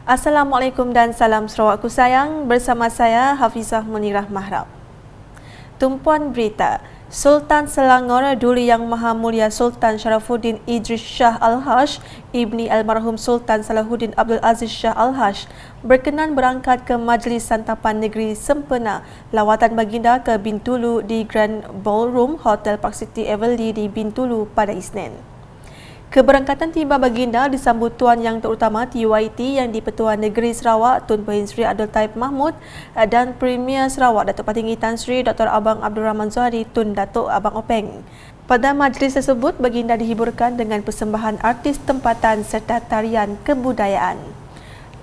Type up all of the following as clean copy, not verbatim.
Assalamualaikum dan salam Sarawakku sayang, bersama saya Hafizah Munirah Mahrab. Tumpuan berita, Sultan Selangor Duli Yang Maha Mulia Sultan Sharafuddin Idris Shah Al-Hash, ibni almarhum Sultan Salahuddin Abdul Aziz Shah Al-Hash, berkenan berangkat ke Majlis Santapan Negeri sempena lawatan baginda ke Bintulu di Grand Ballroom Hotel Park City Everly di Bintulu pada Isnin. Keberangkatan tiba baginda disambut Tuan Yang Terutama TYT Yang di-Pertuan Negeri Sarawak Tun Pehin Sri Abdul Taib Mahmud dan Premier Sarawak Datuk Patinggi Tan Sri Dr. Abang Abdul Rahman Zuhari Tun Datuk Abang Openg. Pada majlis tersebut, baginda dihiburkan dengan persembahan artis tempatan serta tarian kebudayaan.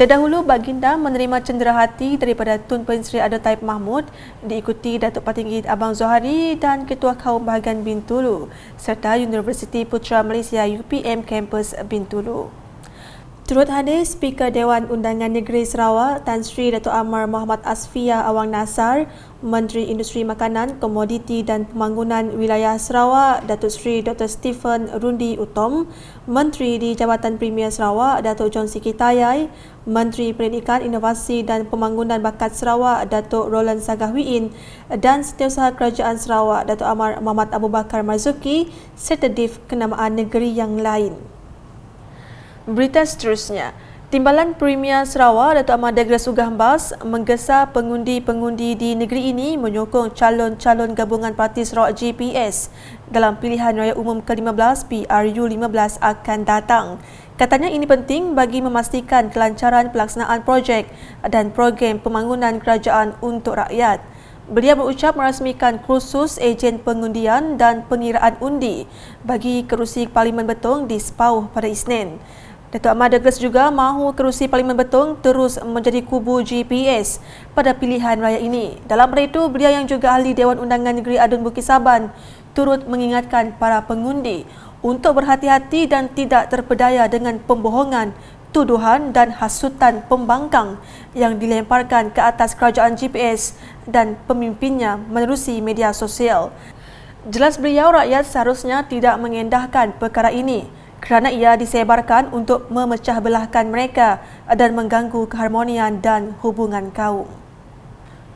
Terdahulu, baginda menerima cenderahati daripada Tun Pehin Sri Abdul Taib Mahmud diikuti Datuk Patinggi Abang Zuhari dan Ketua Kaum Bahagian Bintulu serta Universiti Putra Malaysia UPM Kampus Bintulu. Turut hadir Speaker Dewan Undangan Negeri Sarawak Tan Sri Datuk Amar Muhammad Asfia Awang Nasar, Menteri Industri Makanan, Komoditi dan Pembangunan Wilayah Sarawak Datuk Sri Dr. Stephen Rundi Utom, Menteri di Jabatan Premier Sarawak Datuk John Sikitayai, Menteri Pendidikan, Inovasi dan Pembangunan Bakat Sarawak Datuk Roland Sagahwiin dan Setiausaha Kerajaan Sarawak Datuk Amar Muhammad Abu Bakar Marzuki serta Div Kenamaan Negeri yang lain. Berita seterusnya, Timbalan Premier Sarawak Datuk Ahmad Degras Ugahbas menggesa pengundi-pengundi di negeri ini menyokong calon-calon gabungan Parti Sarawak GPS dalam pilihan raya umum ke-15 PRU15 akan datang. Katanya ini penting bagi memastikan kelancaran pelaksanaan projek dan program pembangunan kerajaan untuk rakyat. Beliau berucap merasmikan kursus ejen pengundian dan pengiraan undi bagi kerusi Parlimen Betong di Sepauh pada Isnin. Datuk Ahmad Douglas juga mahu kerusi Parlimen Betong terus menjadi kubu GPS pada pilihan raya ini. Dalam hal itu, beliau yang juga ahli Dewan Undangan Negeri Adun Bukit Saban turut mengingatkan para pengundi untuk berhati-hati dan tidak terpedaya dengan pembohongan, tuduhan dan hasutan pembangkang yang dilemparkan ke atas kerajaan GPS dan pemimpinnya menerusi media sosial. Jelas beliau, rakyat seharusnya tidak mengendahkan perkara ini kerana ia disebarkan untuk memecah belahkan mereka dan mengganggu keharmonian dan hubungan kaum.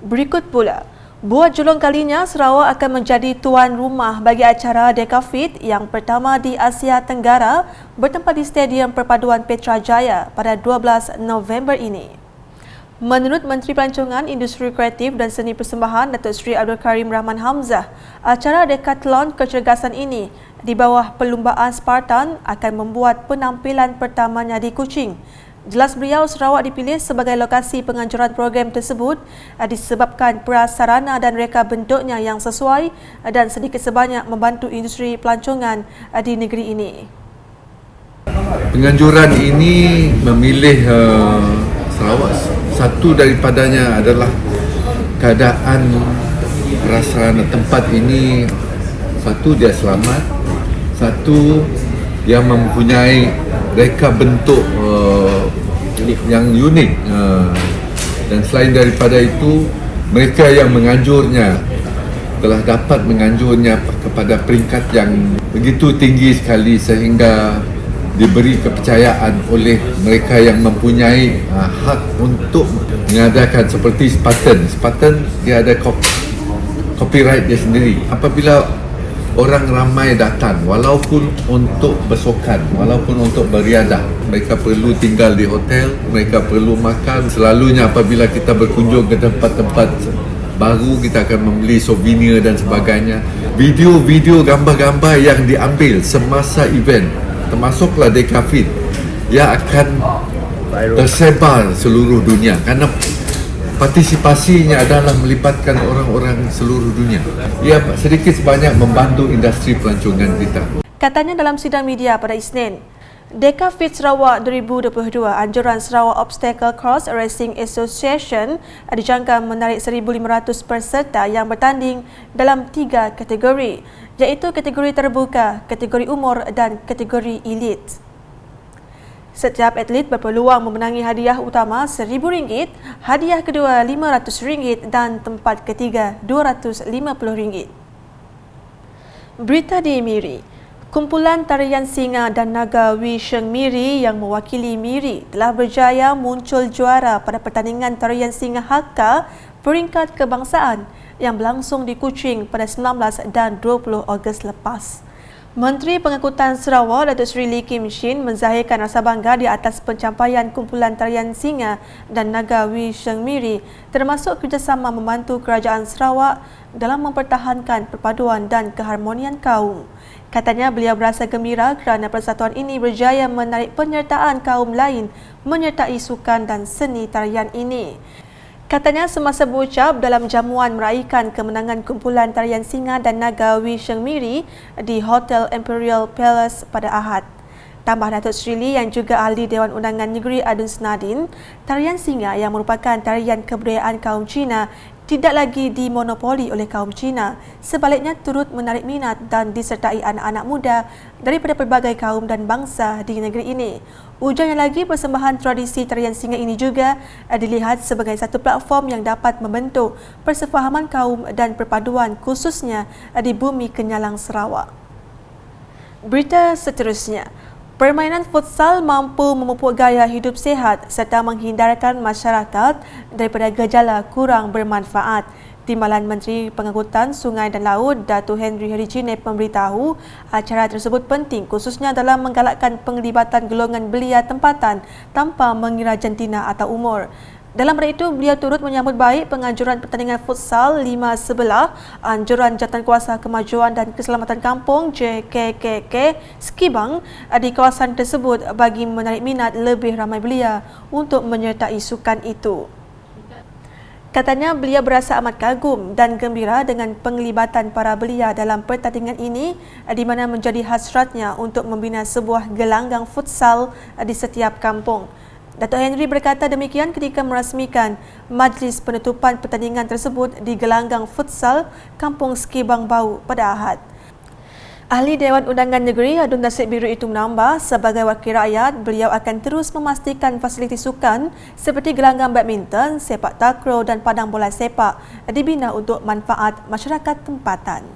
Berikut pula, buat julung kalinya Sarawak akan menjadi tuan rumah bagi acara Dekafit yang pertama di Asia Tenggara bertempat di Stadium Perpaduan Petrajaya pada 12 November ini. Menurut Menteri Pelancongan, Industri Kreatif dan Seni Persembahan Datuk Seri Abdul Karim Rahman Hamzah, acara Decathlon Kecergasan ini di bawah perlumbaan Spartan akan membuat penampilan pertamanya di Kuching. Jelas beliau, Sarawak dipilih sebagai lokasi penganjuran program tersebut disebabkan prasarana dan reka bentuknya yang sesuai dan sedikit sebanyak membantu industri pelancongan di negeri ini. Penganjuran ini memilih Sarawak, satu daripadanya adalah keadaan prasarana tempat ini. Satu, dia selamat. Satu, dia mempunyai reka bentuk yang unik. Dan selain daripada itu, mereka yang menganjurnya telah dapat menganjurnya kepada peringkat yang begitu tinggi sekali sehingga diberi kepercayaan oleh mereka yang mempunyai hak untuk mengadakan seperti Spartan. Spartan dia ada copyright dia sendiri. Apabila orang ramai datang, walaupun untuk bersukan, walaupun untuk beriadah, mereka perlu tinggal di hotel, mereka perlu makan. Selalunya apabila kita berkunjung ke tempat-tempat baru, kita akan membeli souvenir dan sebagainya. Video-video, gambar-gambar yang diambil semasa event, termasuklah Decafit, ia akan tersebar seluruh dunia kerana partisipasinya adalah melibatkan orang-orang seluruh dunia. Ia sedikit sebanyak membantu industri pelancongan kita. Katanya dalam sidang media pada Isnin, Decafit Sarawak 2022, anjuran Sarawak Obstacle Cross Racing Association dijangka menarik 1,500 peserta yang bertanding dalam 3 kategori, iaitu kategori terbuka, kategori umur dan kategori elit. Setiap atlet berpeluang memenangi hadiah utama RM1,000, hadiah kedua RM500 dan tempat ketiga RM250. Berita di Miri, Kumpulan tarian Singa dan Naga Wee Sheng Miri yang mewakili Miri telah berjaya muncul juara pada pertandingan tarian Singa Hakka peringkat kebangsaan yang berlangsung di Kuching pada 19 dan 20 Ogos lepas. Menteri Pengangkutan Sarawak Datuk Seri Lee Kim Shin menzahirkan rasa bangga di atas pencapaian kumpulan tarian Singa dan Naga Wee Sheng Miri termasuk kerjasama membantu kerajaan Sarawak dalam mempertahankan perpaduan dan keharmonian kaum. Katanya beliau berasa gembira kerana persatuan ini berjaya menarik penyertaan kaum lain menyertai sukan dan seni tarian ini. Katanya semasa berucap dalam jamuan meraihkan kemenangan kumpulan tarian Singa dan Naga Wee Sheng Miri di Hotel Imperial Palace pada Ahad. Tambah Datuk Seri Lee yang juga ahli Dewan Undangan Negeri Adun Senadin, tarian Singa yang merupakan tarian kebudayaan kaum Cina tidak lagi dimonopoli oleh kaum Cina, sebaliknya turut menarik minat dan disertai anak-anak muda daripada pelbagai kaum dan bangsa di negeri ini. Ujarnya lagi, persembahan tradisi tarian Singa ini juga dilihat sebagai satu platform yang dapat membentuk persefahaman kaum dan perpaduan khususnya di bumi Kenyalang Sarawak. Berita seterusnya, permainan futsal mampu memupuk gaya hidup sihat serta menghindarkan masyarakat daripada gejala kurang bermanfaat. Timbalan Menteri Pengangkutan Sungai dan Laut Datuk Henry Harijinep memberitahu acara tersebut penting khususnya dalam menggalakkan penglibatan golongan belia tempatan tanpa mengira jantina atau umur. Dalam pada itu, beliau turut menyambut baik penganjuran pertandingan futsal 5 sebelah anjuran Jawatankuasa Kemajuan dan Keselamatan Kampung JKKK Skibang di kawasan tersebut bagi menarik minat lebih ramai belia untuk menyertai sukan itu. Katanya beliau berasa amat kagum dan gembira dengan penglibatan para belia dalam pertandingan ini di mana menjadi hasratnya untuk membina sebuah gelanggang futsal di setiap kampung. Datuk Henry berkata demikian ketika merasmikan majlis penutupan pertandingan tersebut di gelanggang futsal Kampung Skibang Bau pada Ahad. Ahli Dewan Undangan Negeri Adun Nasib Biru itu menambah, sebagai wakil rakyat, beliau akan terus memastikan fasiliti sukan seperti gelanggang badminton, sepak takraw dan padang bola sepak dibina untuk manfaat masyarakat tempatan.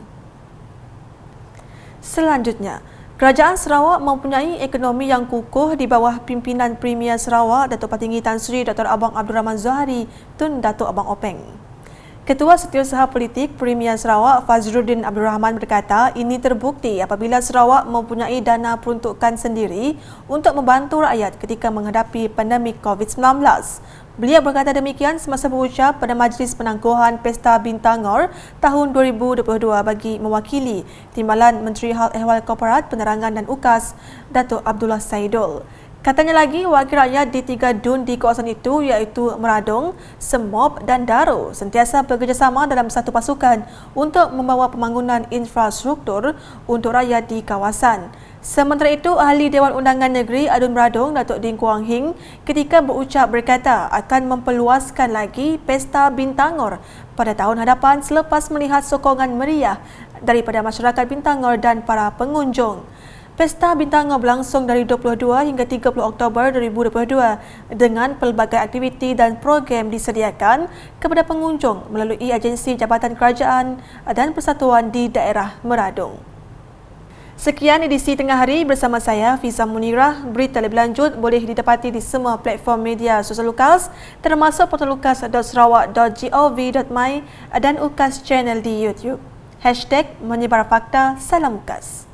Selanjutnya, Kerajaan Sarawak mempunyai ekonomi yang kukuh di bawah pimpinan Premier Sarawak Datuk Patinggi Tan Sri Dr. Abang Abdul Rahman Zohari Tun Datuk Abang Openg. Ketua Setiausaha Politik Premier Sarawak Fazruddin Abdul Rahman berkata ini terbukti apabila Sarawak mempunyai dana peruntukan sendiri untuk membantu rakyat ketika menghadapi pandemik COVID-19. Beliau berkata demikian semasa berucap pada Majlis Penangguhan Pesta Bintangor tahun 2022 bagi mewakili Timbalan Menteri Hal Ehwal Korporat, Penerangan dan UKAS Datuk Abdullah Saidul. Katanya lagi, wakil rakyat di 3 dun di kawasan itu iaitu Meradong, Semop dan Daro sentiasa bekerjasama dalam satu pasukan untuk membawa pembangunan infrastruktur untuk rakyat di kawasan. Sementara itu, Ahli Dewan Undangan Negeri Adun Meradong Datuk Ding Kuang Hing ketika berucap berkata akan memperluaskan lagi Pesta Bintangor pada tahun hadapan selepas melihat sokongan meriah daripada masyarakat Bintangor dan para pengunjung. Pesta Bintangor berlangsung dari 22 hingga 30 Oktober 2022 dengan pelbagai aktiviti dan program disediakan kepada pengunjung melalui agensi Jabatan Kerajaan dan Persatuan di daerah Meradong. Sekian edisi Tengah Hari bersama saya, Hafizah Munirah. Berita lebih lanjut boleh didapati di semua platform media sosial UKAS termasuk portal ukas.sarawak.gov.my dan UKAS Channel di YouTube. #menyebar fakta, salam UKAS.